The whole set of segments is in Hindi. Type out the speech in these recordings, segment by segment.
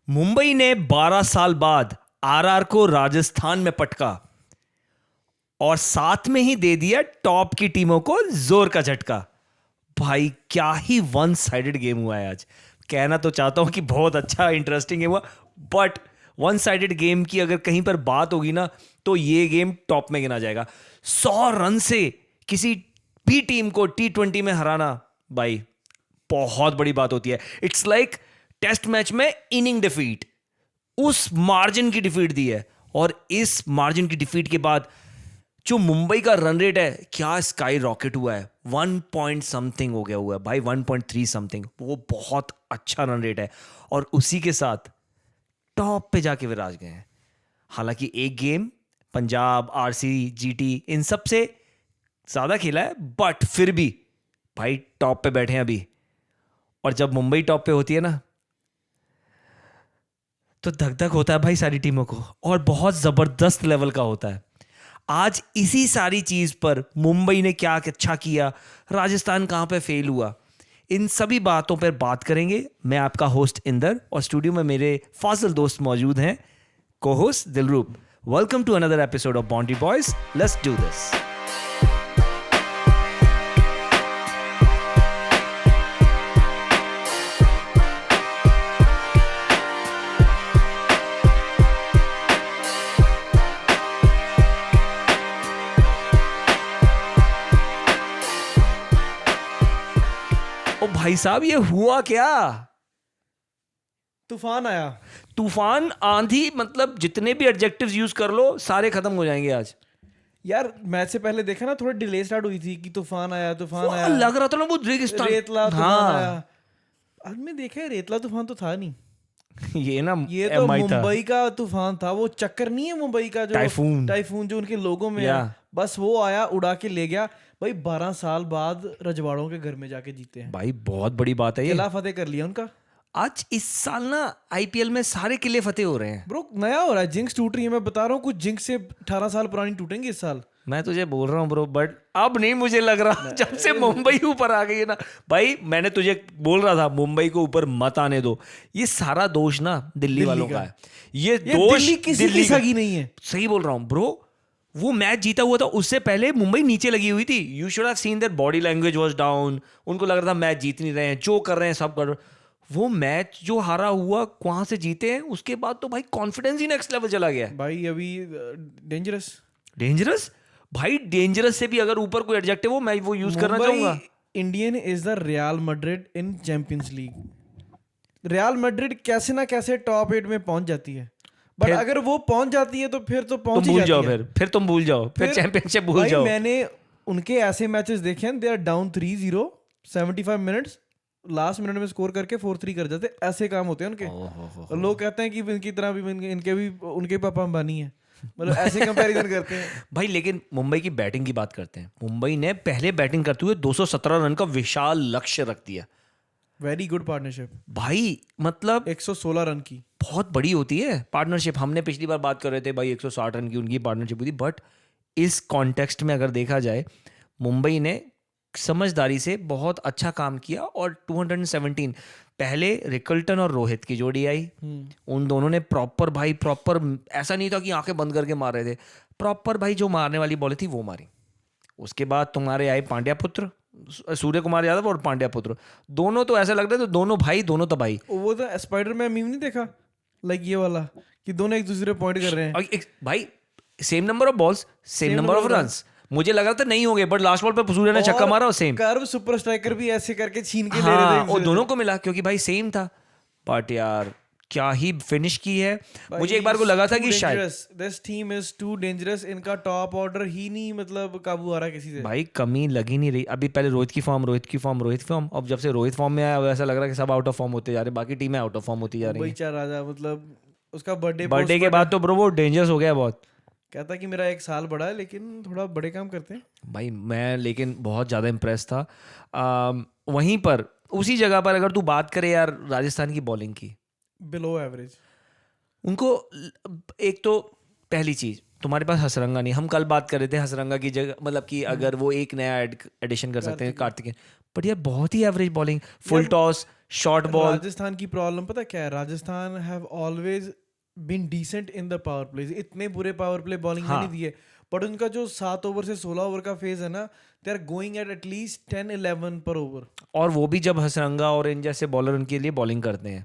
मुंबई ने 12 साल बाद आरआर को राजस्थान में पटका और साथ में ही दे दिया टॉप की टीमों को जोर का झटका। भाई क्या ही वन साइडेड गेम हुआ है आज। कहना तो चाहता हूं कि बहुत अच्छा इंटरेस्टिंग गेम हुआ, बट वन साइडेड गेम की अगर कहीं पर बात होगी ना तो ये गेम टॉप में गिना जाएगा। 100 रन से किसी भी टीम को T20 में हराना भाई बहुत बड़ी बात होती है। इट्स लाइक टेस्ट मैच में इनिंग डिफीट, उस मार्जिन की डिफीट दी है। और इस मार्जिन की डिफीट के बाद जो मुंबई का रन रेट है क्या स्काई रॉकेट हुआ है। 1 पॉइंट समथिंग हो गया हुआ है भाई, 1.3 समथिंग। वो बहुत अच्छा रन रेट है और उसी के साथ टॉप पे जाके विराज गए हैं। हालांकि एक गेम पंजाब, आरसी, जीटी इन सब से ज्यादा खेला है, बट फिर भी भाई टॉप पे बैठे हैं अभी। और जब मुंबई टॉप पे होती है ना तो धक धक होता है भाई सारी टीमों को, और बहुत जबरदस्त लेवल का होता है। आज इसी सारी चीज पर मुंबई ने क्या अच्छा किया, राजस्थान कहां पे फेल हुआ, इन सभी बातों पर बात करेंगे। मैं आपका होस्ट इंदर और स्टूडियो में मेरे फाजिल दोस्त मौजूद हैं, cohost Dilroop. Welcome to another episode of boundary boys, let's do this. ओ भाई साहब, ये हुआ क्या? तूफान आया। तूफान, आंधी, मतलब जितने भी एडजेक्टिव्स यूज कर लो सारे खत्म हो जाएंगे आज। यार मैच से पहले देखा ना, थोड़ा डिले स्टार्ट हुई थी कि तूफान आया तूफान वो आया। लग रहा था ना वो रेगिस्तान, रेतला तूफान हाँ। आया। आज मैं देखा है रेतला तूफान तो था नहीं, ये ना ये तो MI था। मुंबई का तूफान था। वो चक्कर नहीं है मुंबई का, जो टाइफून जो उनके लोगों में है, बस वो आया उड़ा के ले गया। भाई 12 साल बाद रजवाड़ों के घर में जाके जीते हैं भाई बहुत बड़ी बात है ये। किला फतेह कर लिया उनका। आज इस साल ना आईपीएल में सारे किले फतेह हो रहे हैं। ब्रो नया हो रहा है, जिंक्स टूट रही है। मैं बता रहा हूँ कुछ जिंक्स से 18 साल पुरानी टूटेंगी इस साल। मैं तुझे बोल रहा हूँ ब्रो, बट अब नहीं मुझे लग रहा जब से मुंबई ऊपर आ गई है ना। भाई मैंने तुझे बोल रहा था मुंबई को ऊपर मत आने दो। ये सारा दोष ना दिल्ली वालों का है। ये दोष दिल्ली किसी की सगी नहीं है। सही बोल रहा हूँ ब्रो। वो मैच जीता हुआ था, उससे पहले मुंबई नीचे लगी हुई थी। You should have seen that body language was down. उनको लग रहा था मैच जीत नहीं रहे हैं, जो कर रहे हैं सब कर। वो मैच जो हारा हुआ वहां से जीते हैं, उसके बाद तो भाई कॉन्फिडेंस ही नेक्स्ट लेवल चला गया। भाई अभी डेंजरस भाई, डेंजरस से भी अगर ऊपर कोई एडजेक्टिव हो मैं वो यूज करना चाहूंगा। Indian is the real Madrid in champions league. Real Madrid कैसे ना कैसे टॉप 8 में पहुंच जाती है, बट अगर वो पहुंच जाती है तो फिर तो पहुंच ही जाती है। फिर तुम भूल जाओ, फिर चैंपियनशिप भूल जाओ। मैंने उनके ऐसे मैचेस देखे हैं, they are down 3-0 75 minutes, last minute में स्कोर करके 4-3 कर जाते। ऐसे काम होते हैं उनके। और लोग कहते हैं कि इनकी तरह भी इनके भी उनके पापा अंबानी है, मतलब ऐसे कंपैरिजन करते हैं भाई। लेकिन मुंबई की बैटिंग की बात करते हैं। मुंबई ने पहले बैटिंग करते हुए 217 रन का विशाल लक्ष्य रख दिया। वेरी गुड पार्टनरशिप भाई, मतलब 116 रन की बहुत बड़ी होती है पार्टनरशिप। हमने पिछली बार बात कर रहे थे भाई 160 रन की उनकी पार्टनरशिप हुई थी, बट इस कॉन्टेक्स्ट में अगर देखा जाए मुंबई ने समझदारी से बहुत अच्छा काम किया। और 217 पहले रिकल्टन और रोहित की जोड़ी आई, उन दोनों ने प्रॉपर भाई प्रॉपर, ऐसा नहीं था कि आंखें बंद करके मार रहे थे, प्रॉपर भाई जो मारने वाली बॉल थी वो मारी। उसके बाद तुम्हारे आए पांड्या पुत्र, सूर्य कुमार यादव और पांड्या पुत्र, दोनों तो ऐसा लग रहा था दोनों भाई दोनों तबाही। वो तो स्पाइडरमैन मीम नहीं देखा, लाइक ये वाला कि दोनों एक दूसरे पॉइंट कर रहे हैं। भाई same number of balls, same number of runs. मुझे लगा था नहीं हो गए, बट लास्ट बॉल पे सूर्य ने छक्का मारा और सेम कर्व सुपर स्ट्राइकर भी ऐसे करके छीन के ले रहे थे और दोनों को मिला क्योंकि भाई सेम था। बट यार क्या ही फिनिश की है। मुझे एक बार को लगा था कि शायद this team is too dangerous. इनका टॉप ऑर्डर ही नहीं मतलब काबू आ रहा किसी से। भाई कमी लगी नहीं रही। अभी पहले रोहित की फॉर्म, अब जब से रोहित फॉर्म में आया ऐसा लग रहा है कि सब आउट ऑफ फॉर्म होते जा रहे हैं, बाकी टीमें आउट ऑफ फॉर्म होती जा रही हैं। भाई राजा मतलब उसका बर्थडे के बाद तो ब्रो वो डेंजरस हो गया बहुत। कहता कि मेरा 1 साल बड़ा है लेकिन थोड़ा बड़े काम करते हैं भाई। मैं लेकिन बहुत ज़्यादा इम्प्रेस था। वहीं पर उसी जगह पर अगर तू बात करे यार राजस्थान की बॉलिंग की, बिलो एवरेज। उनको एक तो पहली चीज तुम्हारे पास हसरंगा नहीं, हम कल बात कर रहे थे हसरंगा की जगह, मतलब कि अगर वो एक नया एडिशन कर सकते हैं कार्तिकेयन, बट यार बहुत ही average bowling, full toss, short ball. Rajasthan की प्रॉब्लम पता क्या है, Rajasthan have always been decent in the power play, इतने बुरे पावर प्ले बॉलिंग में नहीं दिए, बट उनका जो 7 ओवर से 16 ओवर का फेज है ना, they are going at least 10-11 पर ओवर, और वो भी जब हसरंगा और इन जैसे बॉलर उनके लिए बॉलिंग करते हैं।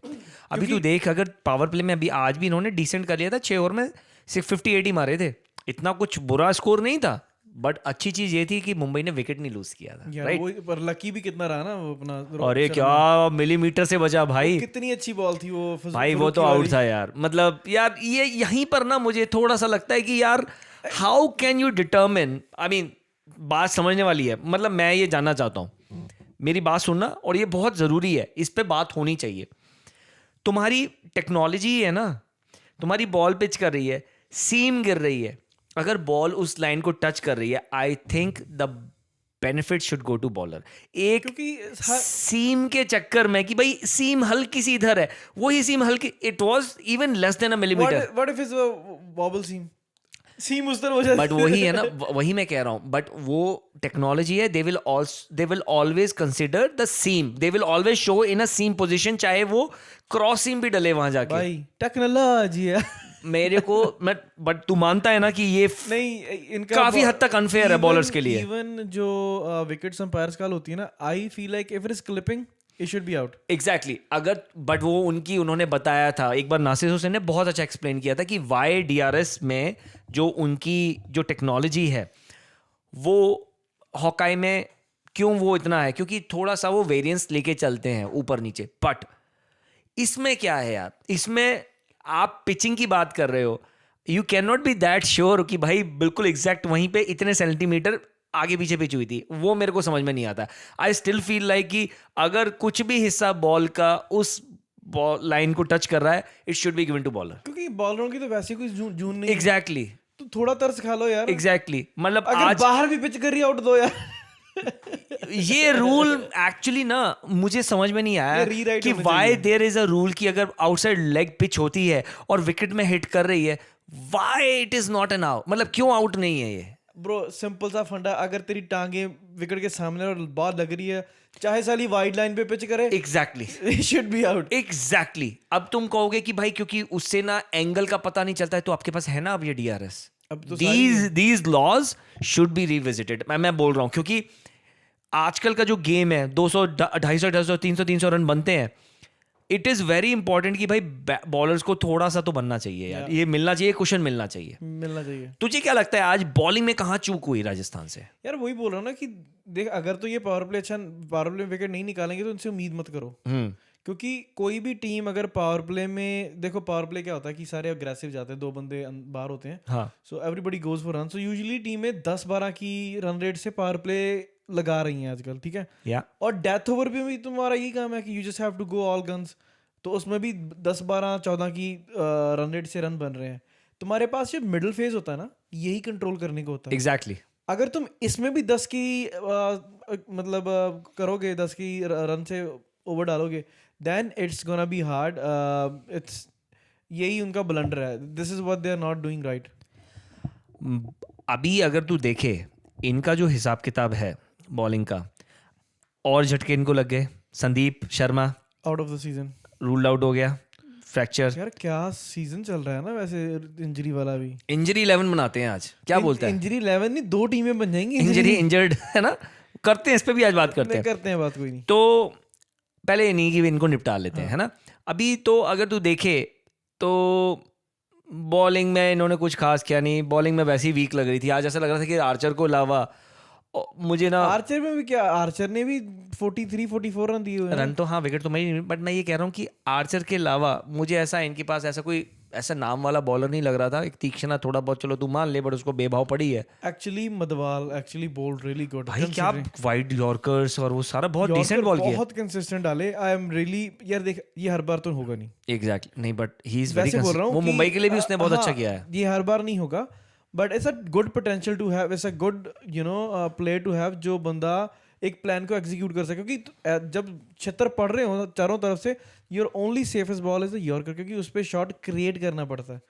अभी तू देख, अगर पावर प्ले में अभी आज भी इन्होंने डिसेंट कर लिया था, 6 ओवर में 658 ही मारे थे, इतना कुछ बुरा स्कोर नहीं था, बट अच्छी चीज ये थी कि मुंबई ने विकेट नहीं लूज किया था, राइट? पर लकी भी कितना रहा ना वो अपना, अरे क्या मिलीमीटर से बचा भाई, कितनी अच्छी बॉल थी वो भाई वो तो आउट था यार। मतलब यार ये यहीं पर ना मुझे थोड़ा सा लगता है कि यार how can you determine, I mean बात समझने वाली है, मतलब मैं ये जानना चाहता हूँ, मेरी बात सुनना, और ये बहुत ज़रूरी है, इस पे बात होनी चाहिए। तुम्हारी टेक्नोलॉजी है ना, तुम्हारी बॉल पिच कर रही है, सीम गिर रही है, अगर बॉल उस लाइन को टच कर रही है, I think the benefit should go to bowler. एक क्योंकि सीम के चक्कर में कि भाई सीम हल्की सी इधर है, वही सीम हल्की, it was even less than a millimetre, what if is wobble seam उस तरह हो जाती है। बट वही है ना, वही मैं कह रहा हूँ, बट वो टेक्नोलॉजी है, they will always consider the seam, they will always show in a seam position, चाहे वो क्रॉस सीम भी डले वहां जाके। भाई टेक्नोलॉजी है। मेरे को मैं, बट तू मानता है ना कि ये नहीं, इनका काफी हद तक अनफेयर है बॉलर्स के लिए। इवन जो विकेट्स अंपायर्स कॉल होती है ना, I feel like if it is clipping it should be out. Exactly अगर, बट वो उन्होंने बताया था एक बार, नासिर हुसैन ने बहुत अच्छा एक्सप्लेन किया था कि वाई DRS में जो उनकी जो टेक्नोलॉजी है वो हॉकाई में क्यों वो इतना है, क्योंकि थोड़ा सा वो वेरिएंस लेके चलते हैं ऊपर नीचे। बट इसमें क्या है यार, इसमें आप पिचिंग की बात कर रहे हो, you can not B that sure कि भाई बिल्कुल एग्जैक्ट वहीं पे इतने सेंटीमीटर आगे पीछे पिच हुई थी, वो मेरे को समझ में नहीं आता। आई स्टिल फील लाइक कि अगर कुछ भी हिस्सा बॉल का उस लाइन को टच कर रहा है, it should be given to bowler, क्योंकि बॉलरों की तो वैसे कोई जून नहीं। एग्जैक्टली, तो थोड़ा तरस खा लो यार। एग्जैक्टली मतलब अगर आज बाहर भी पिच कर रही आउट दो यार। ये रूल एक्चुअली ना मुझे समझ में नहीं आया rewrite कि होना वाई चाहिए। देयर इज अ रूल कि अगर आउटसाइड लेग पिच होती है और विकेट में हिट कर रही है, why it is not an out, मतलब क्यों आउट नहीं है ये? ब्रो सिंपल सा फंडा, अगर तेरी टांगे विकेट के सामने और बॉल लग रही है, चाहे साली वाइड लाइन पे पिच करे, exactly it should be out. Exactly. अब तुम कहोगे कि भाई क्योंकि उससे ना एंगल का पता नहीं चलता है, तो आपके पास है ना अब ये DRS, अब तो these laws should be revisited। मैं बोल रहा हूं क्योंकि आजकल का जो गेम है 200 250 300 रन बनते हैं, इट इज वेरी इंपॉर्टेंट कि भाई बॉलर्स को थोड़ा सा तो बनना चाहिए यार, ये मिलना चाहिए, कुशन मिलना चाहिए। तुझे क्या लगता है आज बॉलिंग में कहाँ चूक हुई राजस्थान से? यार वही बोल रहा हूँ ना कि देख, अगर तो ये पावर प्ले विकेट नहीं निकालेंगे तो उनसे उम्मीद मत करो, क्योंकि कोई भी टीम अगर पावर प्ले में, देखो पावर प्ले क्या होता है कि सारे अग्रेसिव जाते हैं, 2 बंदे बाहर होते हैं, हाँ, so everybody goes for run, so usually टीमें 10-12 की रन रेट से पावर प्ले लगा रही हैं आजकल, ठीक है। या और डेथ ओवर भी तुम्हारा यही काम है कि you just have to go all guns, तो उसमें भी 10-12-14 की रन रेट से रन बन रहे हैं। तुम्हारे पास जो मिडिल फेज होता है ना, यही कंट्रोल करने को होता है। एग्जैक्टली। अगर तुम इसमें भी 10 की मतलब करोगे, 10 की रन से ओवर डालोगे, then it's gonna be hard. It's यही उनका ब्लंडर है, this is what they are not doing right. अभी अगर तू देखे इनका जो हिसाब किताब है बॉलिंग का, और झटके इनको लग गए, Sandeep Sharma out of the season, ruled out हो गया, फ्रैक्चर। यार क्या सीजन चल रहा है ना वैसे, इंजरी वाला भी। इंजरी 11 बनाते हैं आज, क्या बोलता है? इंजरी 11 नहीं, 2 टीमें बन जाएंगी इंजर्ड है ना, करते हैं इस पे भी आज बात करते हैं बात, कोई नहीं। तो पहले ये नहीं कि इनको निपटा लेते हैं, है ना। अभी तो अगर तू देखे तो बॉलिंग में इन्होंने कुछ खास किया नहीं, बॉलिंग में वैसे ही वीक लग रही थी आज, ऐसा लग रहा था कि आर्चर को अलावा मुझे ना, आर्चर में भी क्या, आर्चर ने भी 43-44 रन दिए हुए हैं। रन तो हाँ, विकेट तो मैं, बट मैं ये कह रहा हूँ कि आर्चर के अलावा मुझे ऐसा इनके पास ऐसा कोई ऐसा नाम वाला बॉलर नहीं लग रहा था। एक तीक्ष्णा थोड़ा बहुत चलो तू मान ले, बट उसको बेभाव पड़ी है। Actually Madhwal actually bowled really good भाई, क्या वाइड यॉर्कर्स और वो सारा बहुत डिसेंट बॉल किया, बहुत कंसिस्टेंट डाले। आई एम रियली, यार देख ये हर बार तो होगा नहीं, एग्जैक्टली नहीं, बट ही इज वेरी वैसे बोल रहा हूँ वो मुंबई के लिए भी उसने बहुत अच्छा किया है। ये हर बार नहीं होगा, but it's a good potential to have, it's a good you know player to have, जो बंदा एक प्लान को एग्जीक्यूट कर सके। क्योंकि जब 76 पड़ रहे हो चारों तरफ से, your only safest ball is the yorker, क्योंकि उस पर शॉट क्रिएट करना पड़ता है।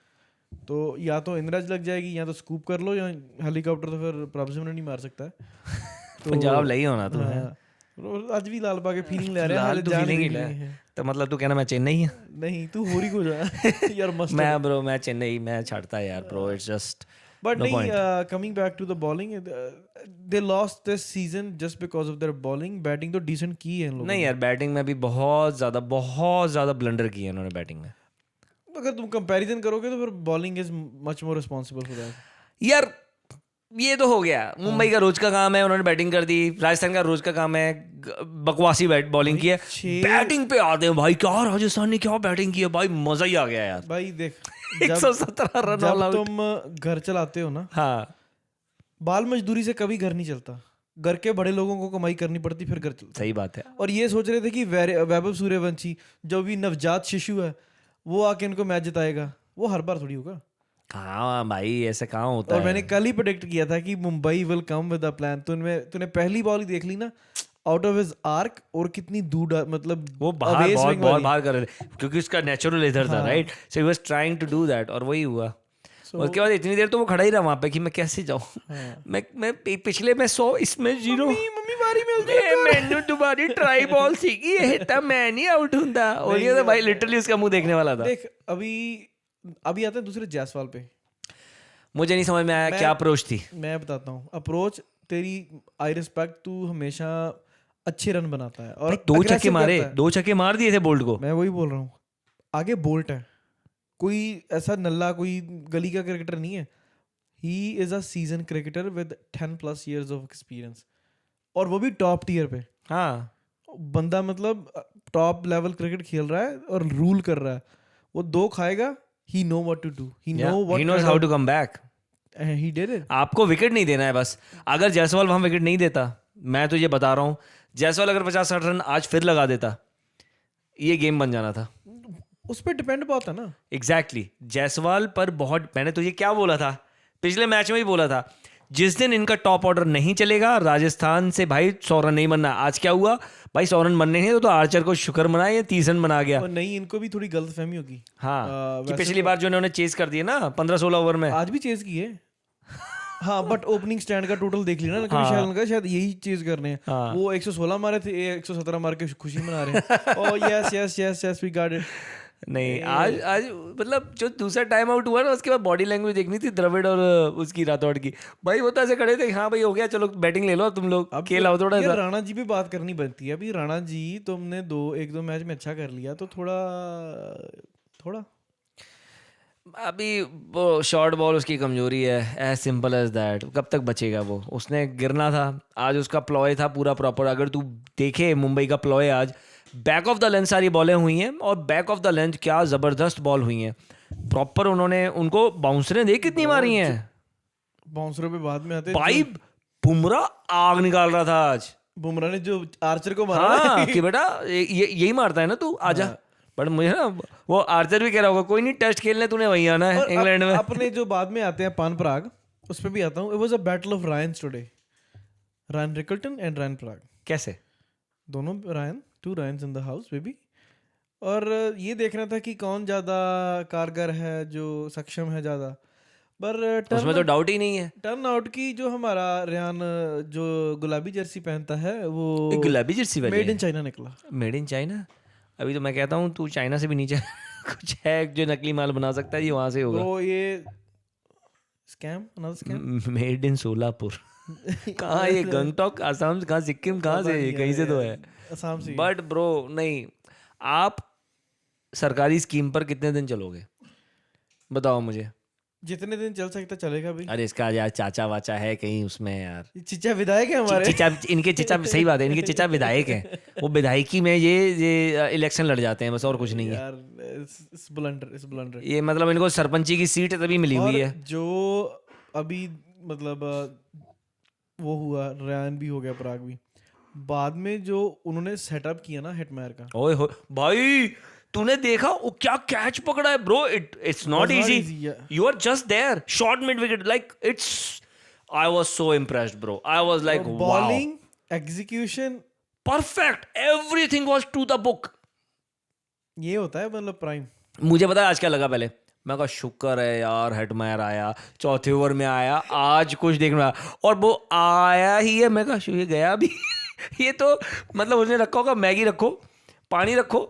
तो या तो इंद्राज लग जाएगी या तो स्कूप कर लो, या हेलीकॉप्टर तो फिर प्रभसिमरन नहीं मार सकता है। तो पंजाब ले ही होना तू है। हाँ, आज भी लाल पाके फीलिंग ले रहे हैं, लाल हाले तू जान फीलिंग ही भी ले। नहीं है। तो मतलब तू कहना मैं चेन्नई है? नहीं, तू होरी को जा यार मस्त। मैं ब्रो मैं चेन्नई मैं छाड़ता है यार bro, it's just But no नहीं, point. coming back to the bowling, they lost this season just because of their bowling. Batting तो decent की है इन लोगों नहीं यार, बैटिंग में भी बहुत ज्यादा ब्लंडर किए इन्होंने बैटिंग में। ने। अगर तुम कंपैरिजन करोगे तो फिर bowling is much more responsible for that. यार ये तो हो गया, मुंबई का रोज का काम है, उन्होंने बैटिंग कर दी। राजस्थान का रोज का काम है बकवासी बॉलिंग की है। बैटिंग पे आते हैं भाई, क्या राजस्थान ने क्या बैटिंग की है भाई, मजा ही आ गया यार। भाई देख, 117 रन जब ऑल आउट। तुम घर चलाते हो ना, हाँ बाल मजदूरी से कभी घर नहीं चलता। घर के बड़े लोगों को कमाई करनी पड़ती, फिर घर चलता। सही बात है। और ये सोच रहे थे कि वैभव सूर्यवंशी जो भी नवजात शिशु है वो आके इनको मैच जिताएगा, वो हर बार थोड़ी होगा। कहाँ भाई, ऐसे कहाँ होता और है। मैंने कल ही प्रेडिक्ट किया था कि Mumbai will come with a plan. तूने पहली बॉल ही देख ली ना, आउट ऑफ हिज आर्क, और कितनी दूर मतलब वो बाहर away बहुत swing बहुत वाली। बाहर कर रहे थे, क्योंकि उसका नेचुरल इधर था, right. So he was trying to do that, और वही हुआ। उसके बाद इतनी देर तो वो खड़ा ही रहा वहां पे कि मैं कैसे जाऊं। मैं पिछले में 100, इसमें 0। मम्मी बारी मिल मैंने तुम्हारी ट्राई बॉल सीखी है, तब मैं नहीं आउट हुंदा। और ये तो भाई लिटरली उसका मुंह देखने वाला था। देख, अभी आते हैं दूसरे जायसवाल पे। मुझे नहीं समझ में आया क्या अप्रोच थी। मैं बताता हूँ अप्रोच तेरी। आई रिस्पेक्ट, तू हमेशा अच्छे रन बनाता है और 2 छक्के aggressive मारे, करता है। 2 छक्के मार दिए थे बोल्ट को। मैं वही बोल रहा हूँ, आगे बोल्ट है, कोई ऐसा नल्ला कोई गली का क्रिकेटर नहीं है। He is a season cricketer with 10+ years of experience, और वो भी टॉप टियर पे। हाँ बंदा मतलब टॉप लेवल क्रिकेट खेल रहा है और रूल कर रहा है। वो 2 खाएगा, he know what to do, he knows how to come back. he did it. आपको विकेट नहीं देना है बस। अगर जायसवाल वहां विकेट नहीं देता, मैं तो ये बता रहा हूँ, जायसवाल अगर 50-60 रन आज फिर लगा देता, ये गेम बन जाना था। उस पर डिपेंड बहुत है ना। एग्जैक्टली जायसवाल पर बहुत। मैंने तुझे क्या बोला था पिछले मैच में ही बोला था, जिस दिन इनका टॉप ऑर्डर नहीं चलेगा, राजस्थान से भाई 100 रन नहीं बनना। आज क्या हुआ भाई, 100 रन बनने नहीं तो आर्चर को शुक्र मनाए, ये 30 रन बना गया। और नहीं, इनको भी थोड़ी गलतफहमी होगी। हाँ कि पिछली बार जो इन्होंने चेस कर दिए ना 15-16 ओवर में, आज भी चेज की है। हाँ, बट ओपनिंग स्टैंड का टोटल देख लिया ना, शायद यही चीज करने हैं। वो 116 मारे थे, ये 117 मार के खुशी मना रहे हैं। Oh yes yes yes yes we got it. नहीं आज मतलब जो दूसरा टाइम आउट हुआ ना, उसके बाद बॉडी लैंग्वेज देखनी थी द्रविड़ और उसकी राठौड़ की। भाई वो तो ऐसे खड़े थे, हाँ भाई हो गया, चलो बैटिंग ले लो तुम लोग, खेल आओ थोड़ा सा। राणा जी भी बात करनी बनती है। अभी राणा जी तुमने 1-2 मैच में अच्छा कर लिया, तो थोड़ा अभी वो शॉर्ट बॉल उसकी कमजोरी है, एज सिंपल एज दैट। कब तक बचेगा वो, उसने गिरना था। आज उसका प्लॉय था पूरा प्रॉपर। अगर तू देखे मुंबई का प्लॉय, आज बैक ऑफ द लेंथ सारी बॉलें हुई हैं, और बैक ऑफ द लेंथ क्या ज़बरदस्त बॉल हुई हैं प्रॉपर। उन्होंने उनको बाउंसरें देख कितनी मारी हैं। बाउंसरों पे बाद में आते भाई बुमराह आग निकाल रहा था आज। बुमराह ने जो आर्चर को मारा हाँ कि बेटा यही मारता है ना तू, आजा। बट मुझे ना वो आर्चर भी कह रहा होगा, कोई नहीं टेस्ट खेलने तूने वहीं आना है इंग्लैंड में। अपने जो बाद में आते हैं पान पराग, उस पर भी आता हूँ। It was a battle of Ryans today, Ryan Rickelton and Riyan Parag. कैसे? दोनों Ryan, 2 Ryans in the house baby. और ये देखना था कि कौन ज़्यादा कारगर है, जो सक्षम है ज़्यादा। पर उसमें तो डाउट ही नहीं है। टर्न आउट की जो हमारा रेहान जो गुलाबी जर्सी पहनता है, वो गुलाबी जर्सी मेड इन चाइना निकला। Made in China? अभी तो मैं कहता हूँ तू चाइना से भी नीचे कुछ है जो नकली माल बना सकता है, ये वहां से होगा। तो ये scam, another scam. Made in Solapur. कहाँ ये गंगटोक आसाम से, कहाँ सिक्किम, कहाँ से, कहीं से तो है आसाम से। बट ब्रो नहीं, आप सरकारी स्कीम पर कितने दिन चलोगे बताओ मुझे। जितने दिन चल सकता चलेगा भाई। अरे इसका यार चाचा वाचा है कहीं उसमें यार, चिचा विधायक है हमारे। चिचा, इनके चिचा, सही बात है, इनके चिचा विधायक हैं। वो विधायकी में ये इलेक्शन लड़ जाते हैं बस, और कुछ नहीं है यार। इस ब्लंडर ये, मतलब इनको सरपंची की सीट तभी मिली हुई है। जो अभी मतलब वो हुआ, रेहान भी हो गया, पराग भी, बाद में जो उन्होंने सेटअप किया ना हिटमैर का। ओए हो भाई, तूने देखा वो क्या कैच पकड़ा है bro. It's not easy, you are just there, short mid wicket, like it's, I was so impressed bro. I was like bowling execution perfect, everything was to the book. ये होता है मतलब प्राइम। मुझे पता है आज क्या लगा, पहले मैं कहा शुक्र है यार हेटमायर आया, चौथे ओवर में आया, आज कुछ देखना, और वो आया ही है। मैं कहा ये गया भी ये तो मतलब उसने रखा होगा मैगी रखो, पानी रखो,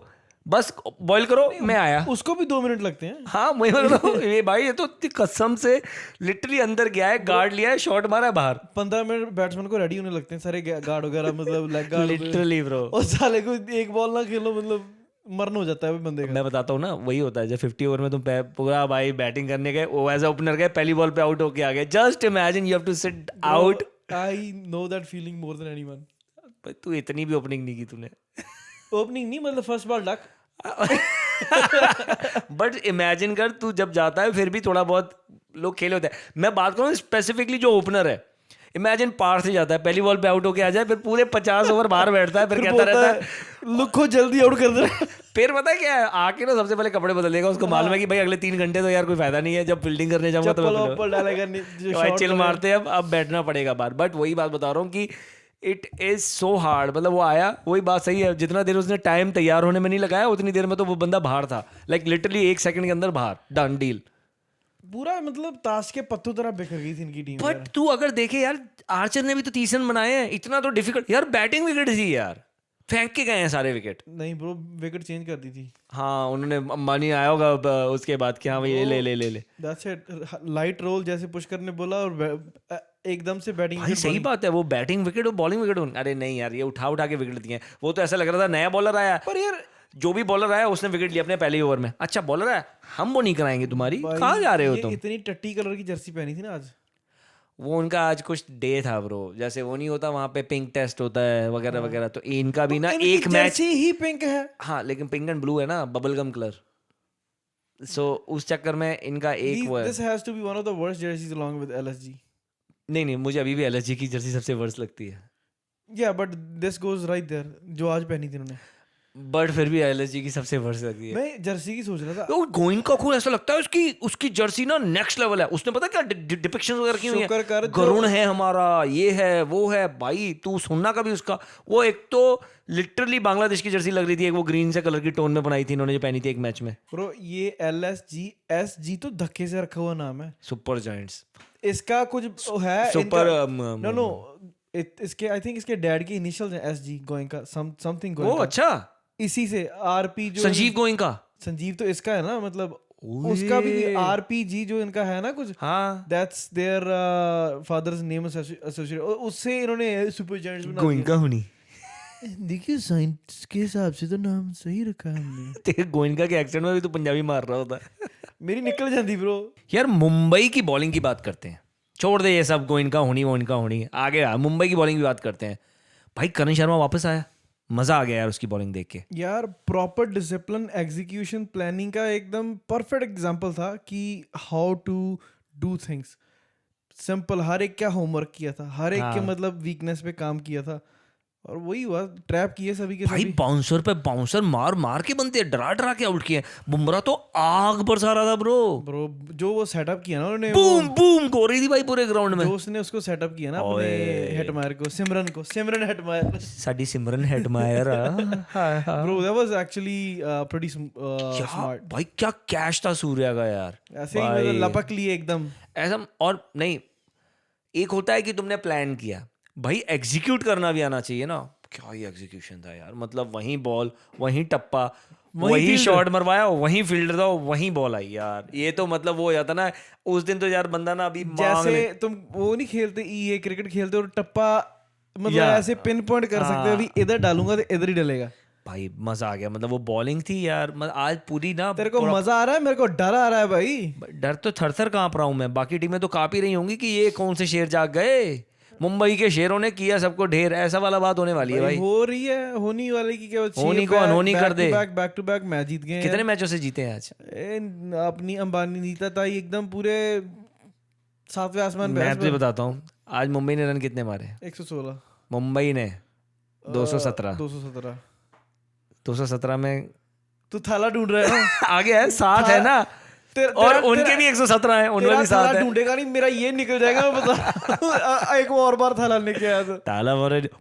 बस बॉईल करो, मैं आया। उसको भी 2 मिनट लगते हैं। हाँ वही मतलब ये भाई ये तो इतनी कसम से लिटरली अंदर गया है, गार्ड लिया है, शॉट मारा है बाहर। 15 मिनट बैट्समैन को रेडी होने लगते हैं सारे गार्ड वगैरह, मतलब लेग गार्ड लिटरली ब्रो। और साले को एक बॉल ना खेलो मतलब मरन हो जाता है वो बंदे का। मैं बताता हूँ ना, वही होता है जब 50 ओवर में तुम पूरा भाई बैटिंग करने गए, वो एज ओपनर गए, पहली बॉल पे आउट होके आ गए। Just imagine you have to sit out. I know that feeling more than anyone. तू इतनी भी ओपनिंग नहीं की तूने। ओपनिंग नहीं, मतलब first ball duck. But imagine कर तू जब जाता है फिर भी थोड़ा बहुत लोग खेले होते हैं। मैं बात करूँ स्पेसिफिकली जो ओपनर है, इमेजिन पार से जाता है, पहली बॉल पे आउट होके आ जाए, फिर पूरे 50 ओवर बाहर बैठता है, फिर कहता रहता है लुक को जल्दी आउट कर दे। फिर पता है क्या है, आके ना सबसे पहले कपड़े बदलेगा। उसको मालूम है कि भाई अगले 3 घंटे तो यार कोई फायदा नहीं है, जब फील्डिंग करने जाऊंगा तो डालेगा चिल मारते हैं, अब बैठना पड़ेगा बाहर। बट वही बात बता रहा हूँ कि इट इज सो हार्ड। मतलब वो आया, वही बात सही है, जितना देर उसने टाइम तैयार होने में नहीं लगाया उतनी देर में तो वो बंदा बाहर था। लाइक लिटरली 1 सेकंड के अंदर बाहर, डन डील। पूरा मतलब ताश के पत्तों तरह बिखर गई थी इनकी टीम। बट तू अगर देखे यार, आर्चर ने भी तो 30 रन बनाए हैं, इतना तो डिफिकल्ट यार। बैटिंग विकेट थी यार, फेंक के गए हैं सारे विकेट। नहीं ब्रो, विकेट चेंज कर दी थी। हाँ उन्होंने, अंबानी आया होगा उसके बाद कि हाँ भाई ये ले दैट्स इट। लाइट रोल जैसे पुष्कर ने बोला और एकदम से बैटिंग। भाई सही बात है, वो बैटिंग विकेट और बॉलिंग विकेट। अरे नहीं यार, ये उठा के विकेट दिए। वो तो ऐसा लग रहा था नया बॉलर आया, पर यार जो भी बॉलर आया उसने विकेट लिया अपने पहले ओवर में। अच्छा बॉलर आया, हम वो नहीं कराएंगे तुम्हारी, कहाँ जा रहे हो तुम। इतनी टट्टी कलर की जर्सी पहनी थी ना आज। वो उनका आज कुछ डे था ब्रो, जैसे वो नहीं होता वहां पे पिंक टेस्ट होता है वगैरह वगैरह, तो इनका भी ना एक मैच ही पिंक है। हाँ लेकिन पिंक एंड ब्लू है ना, बबल गम कलर। सो उस चक्कर में इनका एक वो है। This has to be one of the worst jerseys along with LSG. नहीं मुझे अभी भी एलएसजी की जर्सी सबसे वर्स्ट लगती है। या but this goes right there, जो आज पहनी थी उन्होंने। बट फिर भी एलएसजी की सबसे वर्स्ट लगती है। मैं जर्सी की सोच रहा था। वो गोइंका को ऐसा लगता है उसकी जर्सी ना नेक्स्ट लेवल है। उसने पता क्या डिपिक्शंस वगैरह की हुई है, गरुण है हमारा, ये है वो है। भाई तू सुनना कभी उसका। वो एक तो लिटरली बांग्लादेश की जर्सी लग रही थी, एक वो ग्रीन से कलर की टोन में बनाई थी इन्होंने जो पहनी थी एक मैच में। ब्रो ये एसजी तो धक्के से रखा हुआ नाम है। सुपर जायंट्स इसका कुछ है सुपर नो इसके आई थिंक इसके डैड की इनिशियल्स हैं एसजी गोइंका समथिंग गोइंका। ओ अच्छा, इसी से आरपी जो संजीव गोइंका। संजीव तो इसका है ना, मतलब उसका भी आरपीजी जो इनका है ना कुछ। हाँ that's their father's name associate, उससे इन्होंने सुपर जायंट्स बना दिया। गोइंका होनी देखिए साइंस के हिसाब से तो नाम सही रखा है हमने। तेरे गोइंका के एक्सेंट में भी तो पंजाबी मार रहा होता। मेरी निकल जाती ब्रो। यार मुंबई की बॉलिंग की बात करते हैं, छोड़ दे ये सब गोइंका होनी वोइंका होनी, आगे मुंबई की बॉलिंग की बात करते हैं। भाई करण शर्मा वापस आया, मजा आ गया यार उसकी बॉलिंग देख के। यार प्रॉपर डिसिप्लिन, एग्जीक्यूशन, प्लानिंग का एकदम परफेक्ट एग्जांपल था कि how to do things. Simple, हर एक क्या होमवर्क किया था, हर एक के मतलब वीकनेस पे काम किया था, और वही हुआ, ट्रैप किए सभी के भाई। बाउंसर पे बाउंसर मार के बनते, डरा के आउट किए। बुमराह तो आग बरसा रहा था ब्रो जो वो सेटअप किया ना उन्होंने, बूम बूम हो रही थी भाई पूरे ग्राउंड में। जो उसने उसको सेटअप किया ना अपने हेटमायर को, सिमरन Hetmyer, sari Simran Hetmyer. Bro that was actually pretty smart. भाई क्या कैश था सूर्या का यार, ऐसे ही मतलब लपक लिए एकदम ऐसा। और नहीं, एक होता है कि तुमने प्लान किया, भाई एग्जीक्यूट करना भी आना चाहिए ना। क्या ही एग्जीक्यूशन था यार, मतलब वहीं बॉल, वहीं टप्पा, वहीं शॉट मरवाया, वहीं फील्डर था, वहीं बॉल आई यार। ये तो मतलब वो हो जाता ना उस दिन तो यार बंदा ना अभी जैसे तुम वो नहीं खेलते ये क्रिकेट खेलते और टप्पा मतलब ऐसे पिन पॉइंट कर सकते हो, अभी इधर डालूंगा तो इधर ही डलेगा। भाई मजा आ गया, मतलब वो बॉलिंग थी यार। आज पूरी ना, तेरे को मजा आ रहा है, मेरे को डर आ रहा है भाई। डर तो थर कांप रहा हूं मैं। बाकी टीमें तो कांप ही रही होंगी कि ये कौन से शेर जाग गए। मुंबई के शेरों ने किया सबको ढेर, ऐसा वाला बात होने वाली है भाई। हो रही है, होनी वाली की क्या, होनी को अनहोनी कर दे। बैक टू बैक मैच जीत गए। कितने मैचों से जीते हैं आज? अपनी अंबानी नीता था एकदम पूरे 7वें आसमान पे। मैं तुझे बताता हूँ आज मुंबई ने रन कितने मारे? 116। मुंबई ने 217 में तू थाला ढूंढ रहा है। आगे है, 7 है ना, और उनके भी 117 है, उनमें भी 7 है। ढूंढेगा नहीं, मेरा ये निकल जाएगा मैं बता। एक और बार थाला लेके आया था। ताला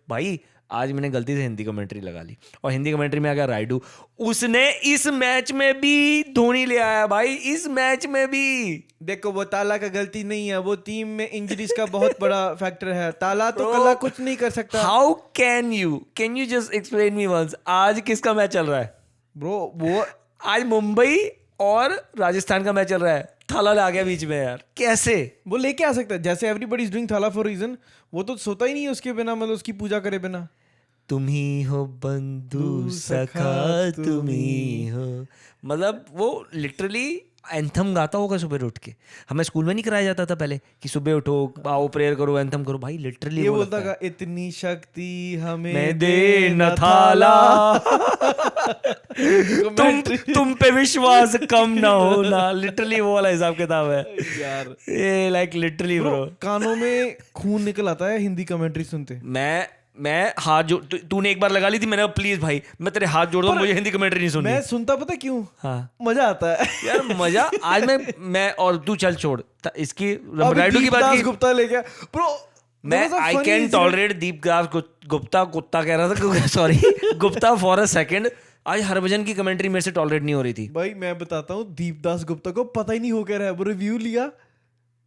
भाई आज मैंने गलती से हिंदी कमेंट्री लगा ली और हिंदी कमेंट्री में आ गया राइडू। उसने इस मैच में भी धोनी ले आया भाई, इस मैच में भी। देखो वो ताला का गलती नहीं है, वो टीम में इंजरीज का बहुत बड़ा फैक्टर है। ताला तो कल कुछ नहीं कर सकता। How can you just explain me once, आज किसका मैच चल रहा है ब्रो? वो आज मुंबई और राजस्थान का मैच चल रहा है, थाला आ गया बीच में यार, कैसे? वो लेके आ सकता है, जैसे एवरीबॉडी इज डूइंग थाला फॉर रीजन। वो तो सोता ही नहीं है उसके बिना, मतलब उसकी पूजा करे बिना। तुम ही हो बंधु सखा तुम ही हो, मतलब वो लिटरली एंथम गाता होगा सुबह उठ के। हमें स्कूल में नहीं कराया जाता था पहले कि सुबह उठो, आओ प्रेयर करो, एंथम करो। भाई लिटरली ये बोलता था इतनी शक्ति हमें मैं दे न थाला तुम पे विश्वास कम ना हो ना। लिटरली वो वाला हिसाब किताब है यार, ये लाइक लिटरली ब्रो। कानों में खून निकल आता है हिंदी कमेंट्री सुनते। मैं हाथ जो तूने एक बार लगा ली थी, मैंने प्लीज भाई मैं तेरे हाथ जोड़ दूं, मुझे हिंदी कमेंट्री नहीं सुननी। मैं सुनता पता क्यों? हाँ मजा आता है यार, मजा। आज मैं और तू चल छोड़ इसकी राइडू की बात की। गुप्ता लेके ब्रो, मैं I can tolerate Deepdas Gupta कुत्ता कह रहा था, sorry Gupta for a second. आज हरभजन की कमेंट्री मेरे से टॉलरेट नहीं हो रही थी भाई। मैं बताता हूँ, दीपदास गुप्ता को पता ही नहीं हो क्या रहा है। वो रिव्यू लिया,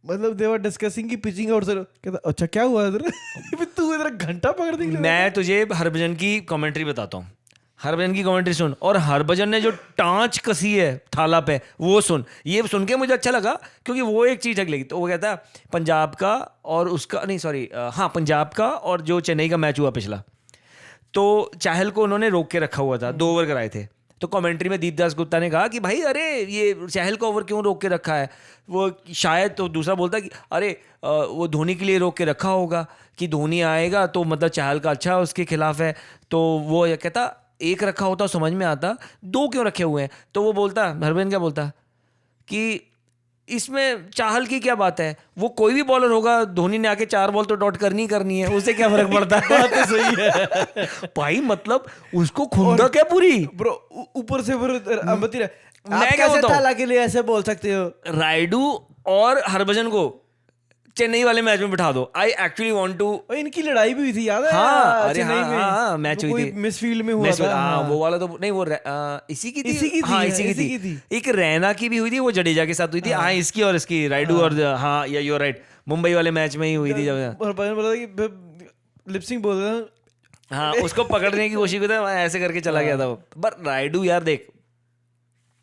मतलब दे वर डिस्कसिंग की पिचिंग आउट सर, कहता अच्छा क्या हुआ इधर तू इधर घंटा पकड़ दी। मैं तुझे हरभजन की कमेंट्री बताता हूँ, हरभजन की कमेंट्री सुन, और हरभजन ने जो टांच कसी है थाला पे वो सुन। ये सुन के मुझे अच्छा लगा क्योंकि वो एक चीज़ लगी। तो वो कहता है पंजाब का और उसका नहीं, सॉरी हाँ, पंजाब का और जो चेन्नई का मैच हुआ पिछला, तो चाहल को उन्होंने रोक के रखा हुआ था, 2 ओवर कराए थे। तो कमेंट्री में दीपदास गुप्ता ने कहा कि भाई अरे ये चाहल को ओवर क्यों रोक के रखा है? वो शायद, तो दूसरा बोलता कि अरे वो धोनी के लिए रोक के रखा होगा कि धोनी आएगा तो मतलब चाहल का अच्छा उसके खिलाफ है। तो वो ये कहता एक रखा होता समझ में आता, 2 क्यों रखे हुए हैं? तो वो बोलता, हरभजन क्या बोलता कि इसमें चाहल की क्या बात है, वो कोई भी बॉलर होगा, धोनी ने आके 4 बॉल तो डॉट करनी करनी है, उससे क्या फर्क पड़ता है? बात तो सही है भाई, मतलब उसको खुंदा क्या पूरी ब्रो, ऊपर से फिर मैं क्या बोलता हूँ, थाला के लिए ऐसे बोल सकते हो? राइडू और हरभजन को चेन्नई वाले मैच में बिठा दो। I actually want to. इनकी लड़ाई भी हुई थी, याद है? हाँ, अरे चेन्नई में हाँ, मैच हुई थी, मिसफील्ड में हुआ था। हाँ, वो वाला तो नहीं, वो इसी की थी, हाँ इसी की थी। एक रैना की भी हुई थी, वो जडेजा के साथ हुई थी। हाँ, इसकी और इसकी राइडू और हाँ, या यू राइट, मुंबई वाले मैच में ही हुई थी जब लिपसिंग बोल रहा। हाँ, उसको पकड़ने की कोशिश की थी, ऐसे करके चला गया था। पर राइडू यार देख,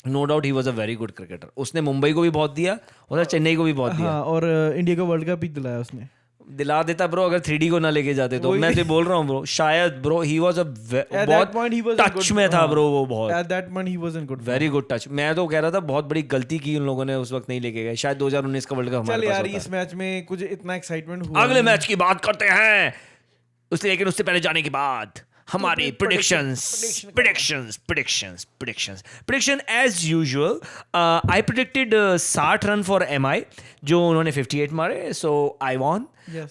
no doubt he was a very good cricketer. उसने मुंबई को भी बहुत दिया और चेन्नई को भी बहुत दिया। हाँ, और इंडिया को वर्ल्ड कप भी दिलाया उसने। दिला देता ब्रो, अगर 3D को ना लेके जाते तो। मैं तो बोल रहा हूँ ब्रो, शायद ब्रो ही वाज अ बहुत टच में था ब्रो, वो बहुत at that point he was in good, very good touch. मैं तो कह रहा था बहुत बड़ी गलती की उन लोगों ने उस वक्त नहीं लेके गए, शायद 2019 का वर्ल्ड कप हमारे पास होता। इस मैच में कुछ इतना एक्साइटमेंट हुआ। अगले मैच की बात करते हैं लेकिन उससे पहले जाने के बाद हमारी prediction as usual. I predicted 60 run for MI, जो उन्होंने 58 मारे, सो आई वॉन।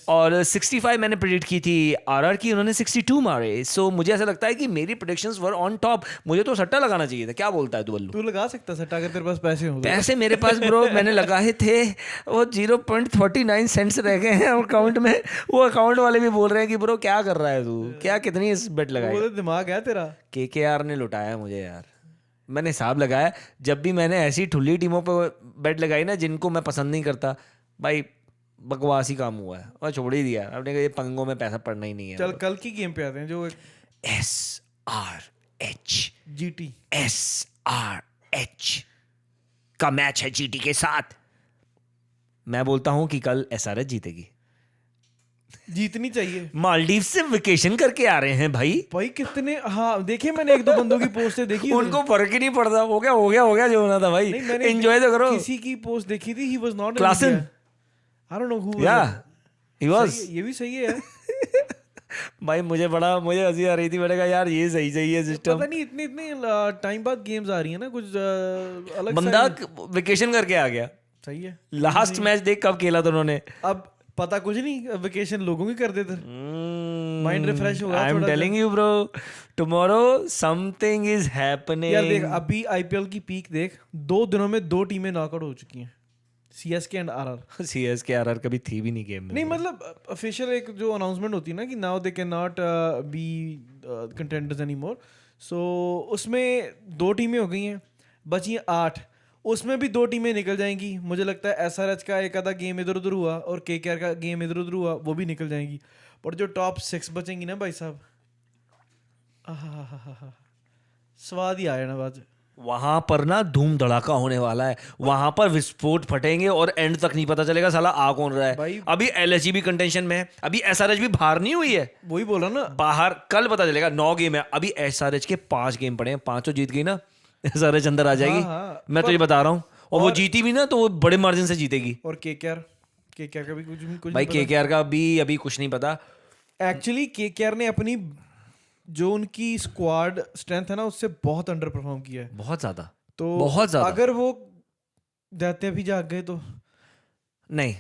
और 65 मैंने प्रेडिक्ट की थी RR की, उन्होंने 62 मारे। सो मुझे ऐसा लगता है कि मेरी प्रेडिक्शंस वर ऑन टॉप। मुझे तो सट्टा लगाना चाहिए था, क्या बोलता है तू बल्लू? तू लगा सकता सट्टा अगर तेरे पास पैसे हो। पैसे मेरे पास ब्रो मैंने लगाए थे, वो 0.39 सेंट्स रह गए हैं अकाउंट में। वो अकाउंट वाले भी बोल रहे हैं कि ब्रो क्या कर रहा है तू, क्या कितनी बेट लगाई? वो दिमाग है तेरा। KKR ने लुटाया मुझे यार। मैंने हिसाब लगाया, जब भी मैंने ऐसी ठुल्ली टीमों पे बेट लगाई ना जिनको मैं पसंद नहीं करता, भाई बकवास ही काम हुआ है और छोड़ ही दिया। आपने कहा ये पंगों में पैसा पड़ना ही नहीं है। चल कल की गेम पे आते हैं, जो SRH का मैच है GT के साथ। मैं बोलता हूं कि कल SRH जीतेगी। जीतनी चाहिए। मालदीव से वेकेशन करके आ रहे हैं भाई कितने, हाँ देखे मैंने 1-2 बंदों की पोस्टें देखी, उनको फर्क ही नहीं पड़ता। हो गया जो होना था भाई, एंजॉय तो करो। किसी की पोस्ट देखी थी, he was not Klaasen, I don't know who, he was. ये भी सही है भाई मुझे हंसी आ रही थी। मैंने कहा यार ये सही है सिस्टम। पता नहीं इतने टाइम बाद गेम्स आ रही है ना, कुछ अलग। बंदा वेकेशन करके आ गया। सही है। लास्ट मैच देख कब खेला था उन्होंने, अब पता कुछ नहीं, वेकेशन लोगों की कर देते, माइंड रिफ्रेश होगा। I am telling you bro, tomorrow something is happening. यार देख, अभी IPL की पीक देख, 2 दिनों में 2 टीमें नॉकआउट हो चुकी हैं। CSK and RR। CSK RR कभी थी भी नहीं गेम में। नहीं मतलब ऑफिशियल एक जो अनाउंसमेंट होती है ना कि now they can not be contenders any more, so उसमें 2 टीमें हो गई हैं, बची हैं 8, उसमें भी 2 टीमें निकल जाएंगी। मुझे लगता है SRH का एक आधा गेम इधर उधर हुआ और KKR का गेम इधर उधर हुआ, वो भी निकल जाएंगी। पर जो टॉप 6 बचेंगी ना भाई साहब, आहा, स्वाद ही आया ना बात। वहां पर ना धूम धड़ाका होने वाला है, वहां पर विस्फोट फटेंगे और एंड तक नहीं पता चलेगा साला आ कौन रहा है। भाई- अभी LHG भी कंटेंशन में है, अभी SRH भी बाहर नहीं हुई है। वही बोला ना, बाहर कल पता चलेगा। 9 गेम है अभी, SRH के 5 गेम पड़े हैं, 5 जीत गई ना SRH अंदर आ जाएगी। हाँ, मैं तुझे बता रहा हूँ, और वो जीती भी ना तो वो बड़े मार्जिन से जीतेगी। और KKR का भी कुछ भाई KKR का भी अभी कुछ नहीं पता। एक्चुअली KKR ने अपनी जो उनकी स्क्वाड स्ट्रेंथ है ना उससे बहुत अंडर परफॉर्म किया है, बहुत ज्यादा, तो बहुत ज्यादा। अगर वो दैत्य भी जाग गए तो नहीं,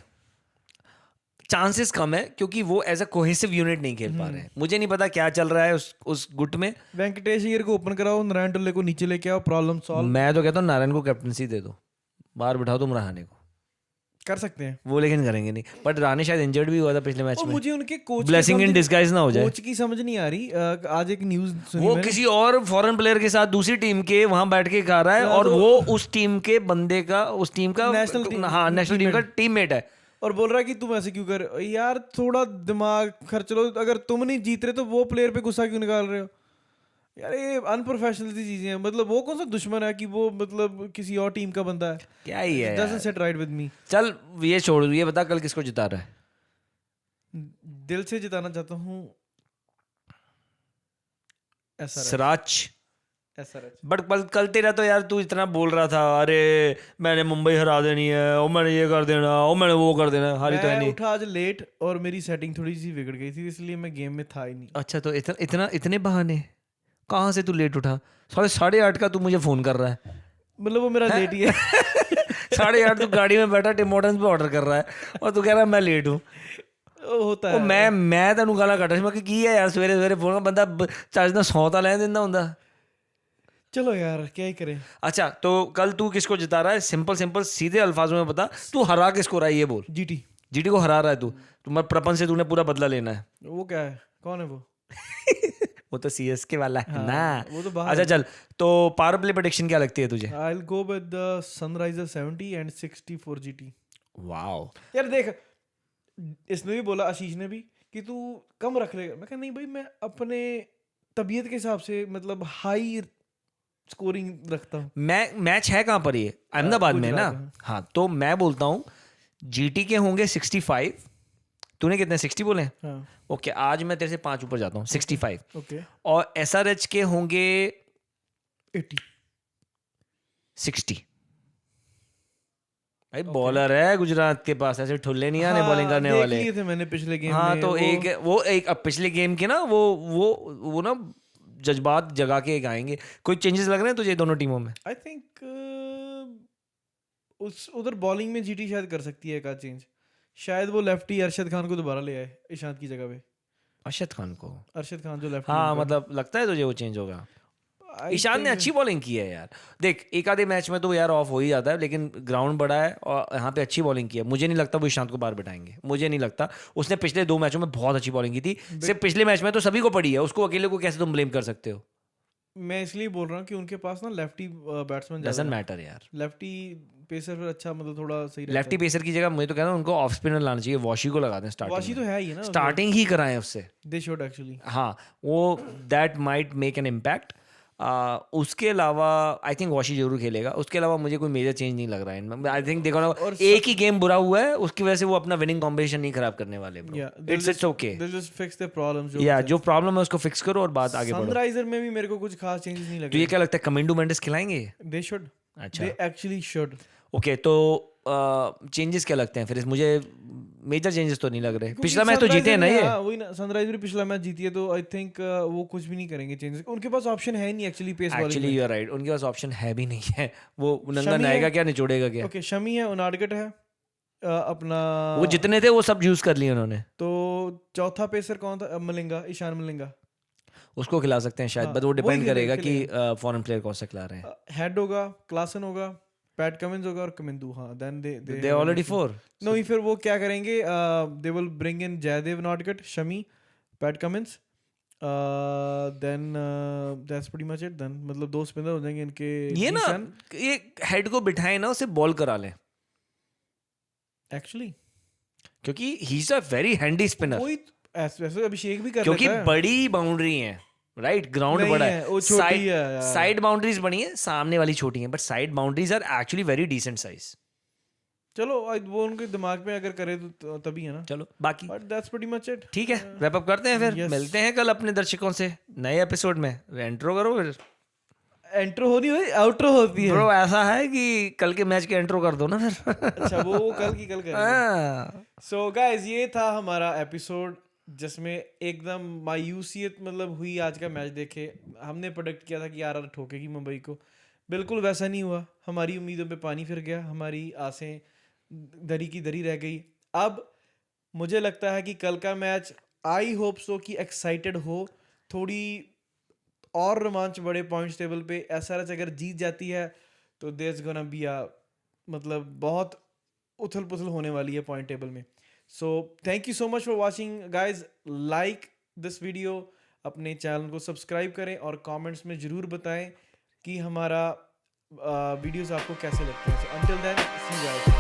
चांसेस कम है, क्योंकि वो एज अ कोहेसिव यूनिट नहीं खेल पा रहे हैं। मुझे नहीं पता क्या चल रहा है उस गुट में। वेंकटेश अय्यर को ओपन कराओ, नारायण टुल्ले को नीचे लेके आओ, प्रॉब्लम सॉल्व। मैं तो कहता हूँ नारायण को कैप्टनसी दे दो, बाहर बिठाओ तुम रहाणे को, कर सकते हैं। वो लेकिन करेंगे नहीं। बट रहाणे शायद इंजर्ड भी हुआ था पिछले मैच और में, मुझे उनके कोच ब्लेसिंग इन डिस्गाइज ना हो जाए। कोच की समझ नहीं आ रही। आज एक न्यूज सुनी वो मैंने, किसी और फॉरेन प्लेयर के साथ दूसरी टीम के वहां बैठ के खा रहा है, और वो उस टीम के बंदे का, उस टीम का नेशनल टीम- हाँ नेशनल टीम का टीममेट है। और बोल रहा है कि तुम ऐसे क्यों कर यार, थोड़ा दिमाग खर्च लो। अगर तुम नहीं जीत रहे तो वो प्लेयर पे गुस्सा क्यों निकाल रहे हो यार? ये अनप्रोफेशनल सी चीजें हैं। मतलब वो कौन सा दुश्मन है कि वो मतलब किसी और टीम का बंदा है? क्या ही है doesn't set right with me. चल ये छोड़, ये बता कल किसको जिता रहा है? दिल से जिताना चाहता हूँ सराज। SRH। बट कल तेरा तो यार तू इतना बोल रहा था, अरे मैंने मुंबई हरा देनी है, और मैंने ये कर देना, और मैंने वो कर देना। हारी तो है मैं नहीं। उठा आज लेट और मेरी सेटिंग थोड़ी सी बिगड़ गई थी, इसलिए मैं गेम में था ही नहीं। अच्छा, तो इतने बहाने कहाँ से तू लेट उठा? 8:30 का तू मुझे फोन कर रहा है। मतलब वो मेरा लेट ही है। 8:30 तू गाड़ी में बैठा टिम हॉर्टन्स पे ऑर्डर कर रहा है, और तू कह रहा है मैं लेट हूँ। वो होता ਉਹ है। ਮੈਂ ਤੈਨੂੰ ਗਾਲਾਂ ਕੱਢ ਰਹੀ, ਮੈਂ ਕਿ ਕੀ ਹੈ ਯਾਰ ਸਵੇਰੇ ਸਵੇਰੇ ਫੋਨ ਬੰਦਾ ਚੱਜ ਨਾਲ ਸੌਂ ਤਾਂ ਲੈਣ ਦਿੰਦਾ ਹੁੰਦਾ। चलो यार क्या ही करें। अच्छा, तो कल तू किसको जिता रहा है? सिंपल सीधे अल्फाजों में बता, तू हरा किसको रहा है ये बोल। जीटी को हरा रहा है तू। तुम्हारे प्रपंच से तूने पूरा बदला लेना है। वो क्या है, कौन है वो? वो तो CSK वाला है ना। वो तो बाहर अच्छा चल, तो पावर प्ले प्रेडिक्शन क्या लगती है तुझे? I will go with the Sunriser 70 and 64 GT। Wow यार देख, इसने भी बोला, आशीष ने भी, कि तू कम रख लेगा। मैं कहा नहीं भाई, मैं अपने तबीयत के हिसाब से मतलब हाई स्कोरिंग रखता हूँ। मैच है कहाँ पर ये? अहमदाबाद में ना। हाँ, तो मैं बोलता हूँ GT के होंगे 65। तूने कितने 60 बोले? हाँ ओके, आज मैं तेरे से 5 ऊपर जाता हूँ, 65। ओके। और SRH के होंगे 80। 60। भाई बॉलर है गुजरात के पास, ऐसे ठुल्ले नहीं आने बॉलिंग करने वाले। देख लिए थे मैंने पिछले गेम हाँ में। तो एक अब पिछले गेम के ना वो ना जज्बात जगा के आएंगे। कोई चेंजेस लग रहे हैं तुझे दोनों टीमों में? आई थिंक उधर बॉलिंग में जीटी शायद कर सकती है एक चेंज। शायद वो लेफ्टी अरशद खान को दोबारा ले आए ईशांत की जगह पे। अरशद खान को? अरशद खान जो लेफ्टी। हाँ मतलब लगता है तुझे वो चेंज होगा? ईशान ने अच्छी बॉलिंग की है यार। देख एक आधे मैच में तो यार ऑफ हो ही जाता है, लेकिन ग्राउंड बड़ा है और यहाँ पे अच्छी बॉलिंग की है। मुझे नहीं लगता वो ईशांत को बाहर बिठाएंगे, मुझे नहीं लगता। उसने पिछले 2 मैचों में बहुत अच्छी बॉलिंग की थी, सिर्फ पिछले मैच में तो सभी को पड़ी है, उसको अकेले को कैसे तुम ब्लेम कर सकते हो? मैं इसलिए बोल रहा हूँ कि उनके पास ना लेफ्टी बैट्समैन डजंट मैटर यार। लेफ्टी पेसर फिर अच्छा मतलब थोड़ा सही रहता लेफ्टी पेसर की जगह मैं तो कहता हूँ उनको ऑफ स्पिनर लाना चाहिए। वॉशी को लगा दें है। स्टार्टिंग वाशी तो है ही ना, स्टार्टिंग ही कराएं उससे। They should actually. हाँ, वो that might make an impact. उसके अलावा आई थिंक वॉशी जरूर खेलेगा। उसके अलावा मुझे कोई मेजर चेंज नहीं लग रहा है इनमें। आई थिंक देखो ना, एक ही गेम बुरा हुआ है, उसकी वजह से वो अपना विनिंग कॉम्बिनेशन नहीं खराब करने वाले। It's okay, fix the problems. जो प्रॉब्लम है उसको फिक्स करो और बात आगे बढ़ो। सनराइजर में भी मेरे को कुछ खास चेंजेस नहीं लगे। तो ये क्या लगता है, कमिंडो मेंडिस खिलाएंगे? They should. अच्छा, दे एक्चुअली शुड। ओके, तो चेंजेस क्या लगते हैं फिर? मुझे मेजर चेंजेस तो नहीं लग रहे। पिछला मैच तो जीते हैं ना ये। वही ना, सनराइजर पिछला मैच जीती है, तो आई थिंक वो कुछ भी नहीं करेंगे चेंजेस। उनके पास ऑप्शन है नहीं actually pace bowling. Actually you are right, उनके पास ऑप्शन है भी नहीं है। वो नंगा आएगा क्या, निचोड़ेगा क्या? ओके, शमी है, उनाडकट है अपना, वो जितने थे वो सब यूज कर लिए उन्होंने। तो चौथा पेसर कौन था? मलिंगा, ईशान मलिंगा। उसको खिला सकते हैं शायद, बट वो डिपेंड करेगा कि फॉरेन प्लेयर कौन सा खिला रहे हैं। हेड होगा, क्लासन होगा, पैट कमिंस होगा और कमिंदू, हाँ, देन दे ऑलरेडी 4. नो, फिर वो क्या करेंगे, they will bring in Jaydev Unadkat, Shami, Pat Cummins, then that's pretty much it. Then मतलब 2 स्पिनर हो जाएंगे इनके। ये ना ये हेड को बिठाए ना उसे बॉल करा लें, एक्चुअली क्योंकि he is a very handy spinner, कोई ऐसे अभिषेक भी कर क्योंकि लेता है। बड़ी बाउंड्री है, राइट, ग्राउंड नहीं बड़ा है, वो छोटी है यार। साइड बाउंड्रीज बड़ी है, सामने वाली छोटी है, but side boundaries are actually very decent size. चलो वो उनके दिमाग में अगर करे तो तभी है ना। चलो बाकी but that's pretty much it. ठीक है, रैप अप करते हैं फिर। Yes. मिलते हैं कल अपने दर्शकों से नए एपिसोड में। एंट्रो करो फिर। एंट्रो होनी हुई, आउट्रो होती है। ब्रो ऐसा है कि कल के मैच के एंट्रो कर दो ना फिर। अच्छा, वो कल करेंगे। हाँ। सो गाइस, ये था हमारा एपिसोड जिसमें एकदम मायूसियत मतलब हुई आज का मैच देखे। हमने प्रेडिक्ट किया था कि आरआर ठोकेगी मुंबई को, बिल्कुल वैसा नहीं हुआ। हमारी उम्मीदों पे पानी फिर गया, हमारी आसें दरी की दरी रह गई। अब मुझे लगता है कि कल का मैच, आई होप सो कि एक्साइटेड हो, थोड़ी और रोमांच बढ़े पॉइंट्स टेबल पे। एसआरएच अगर जीत जाती है तो देयर इज गोना बी मतलब बहुत उथल पुथल होने वाली है पॉइंट टेबल में। So thank you so much for watching guys. Like this video, अपने चैनल को सब्सक्राइब करें और कमेंट्स में ज़रूर बताएं कि हमारा वीडियोस आपको कैसे लगते हैं। So until then, see you guys.